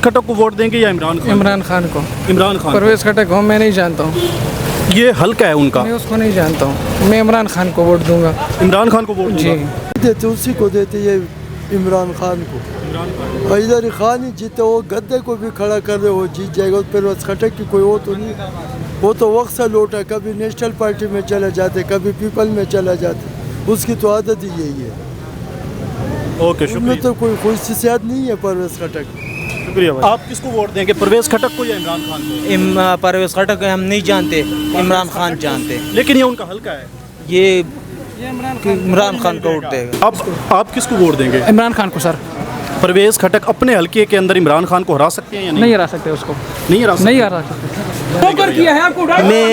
खट्टक को वोट देंगे या इमरान खान? इमरान खान को। इमरान खान। परवेज़ खट्टक को मैं नहीं जानता हूँ, ये हल्का है उनका। मैं उसको नहीं जानता हूँ, मैं इमरान खान को वोट दूंगा। इमरान खान को वोट जी देते उसी को देते ये इमरान खान को। हैदर खान ही जीते, वो गद्दे को भी खड़ा कर रहे, वो जीत जाएगा। परवेज़ खट्टक की कोई वो तो नहीं, वो तो वक्त से लौटा, कभी नेशनल पार्टी में चले जाते, कभी पीपल में चला जाते, उसकी तो आदत ही यही है। ओके, उनमें शुक्रिया। तो कोई खुशियात नहीं है परवेज़ खट्टक। शुक्रिया भाई। आप किसको वोट देंगे, परवेज़ खट्टक को या इमरान खान को? परवेज़ खट्टक हम नहीं जानते, इमरान खान जानते। लेकिन ये उनका हल्का है। ये इमरान खान को वोट देगा। आप किसको वोट देंगे? इमरान खान को सर। परवेज़ खट्टक अपने हल्के के अंदर इमरान खान को हरा सकते हैं या नहीं? नहीं हरा सकते उसको, नहीं हरा सकते। नहीं हरा सकते। मैं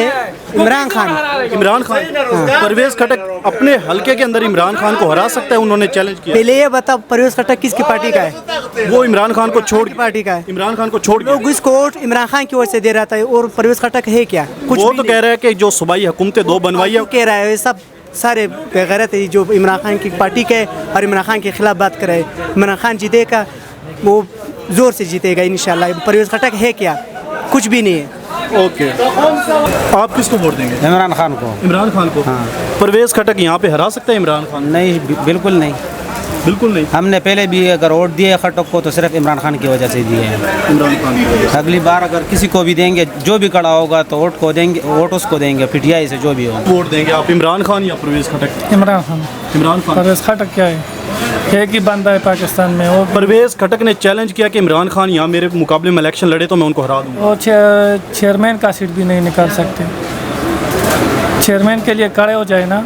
इमरान खान इमरान खान। परवेज़ खट्टक अपने हल्के के अंदर इमरान खान को हरा सकता है, उन्होंने चैलेंज किया। पहले ये बता, परवेज़ खट्टक किसकी पार्टी का है? वो इमरान खान को छोड़ पार्टी का है। इमरान खान को छोड़ लोग इसको वोट इमरान खान की ओर से दे रहा था, और परवेज़ खट्टक है क्या? कुछ वो भी तो नहीं। कह रहा है कि जो सूबाई हुकूमतें दो बनवाई है। कह रहा है ये सब सारे बेगैरत है जो इमरान खान की पार्टी के और इमरान खान के खिलाफ बात कर रहे हैं। इमरान खान जीतेगा, वो जोर से जीतेगा इंशाल्लाह। परवेज़ खट्टक है क्या? कुछ भी नहीं है। ओके, आप किसको वोट देंगे? इमरान खान को। इमरान खान को। हाँ। परवेज़ खट्टक यहाँ पे हरा सकता है इमरान खान? नहीं, बिल्कुल नहीं। बिल्कुल नहीं। हमने पहले भी अगर वोट दिए खट्टक को तो सिर्फ इमरान खान की वजह से दिए हैं। इमरान खान। अगली बार अगर किसी को भी देंगे, जो भी खड़ा होगा तो वोट को देंगे, वोट उसको देंगे, पीटीआई से जो भी हो। वोट देंगे आप इमरान खान या परवेज़ खट्टक? इमरान खान। इमरान खान। परवेज़ खट्टक क्या है, एक ही बंदा है पाकिस्तान में। वो परवेज़ खट्टक ने चैलेंज किया कि इमरान खान यहाँ मेरे मुकाबले में इलेक्शन लड़े तो मैं उनको हरा दूँगा। वो चेयरमैन का सीट भी नहीं निकाल सकते। चेयरमैन के लिए खड़े हो जाए ना,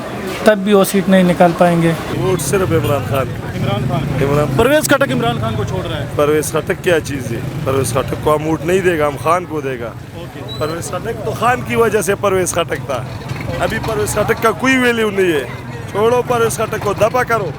तब भी वो सीट नहीं निकाल पाएंगे। वोट सिर्फ इमरान खान। इमरान खान। इमरान परवेज़ खट्टक इमरान खान को छोड़ रहा है। परवेज़ खट्टक क्या चीज़ है? परवेज़ खट्टक को हम वोट नहीं देगा, हम खान को देगा। परवेज़ खट्टक तो खान की वजह से परवेज़ खट्टक था, अभी परवेज़ खट्टक का कोई वैल्यू नहीं है। छोड़ो, परवेज़ खट्टक को दफा करो।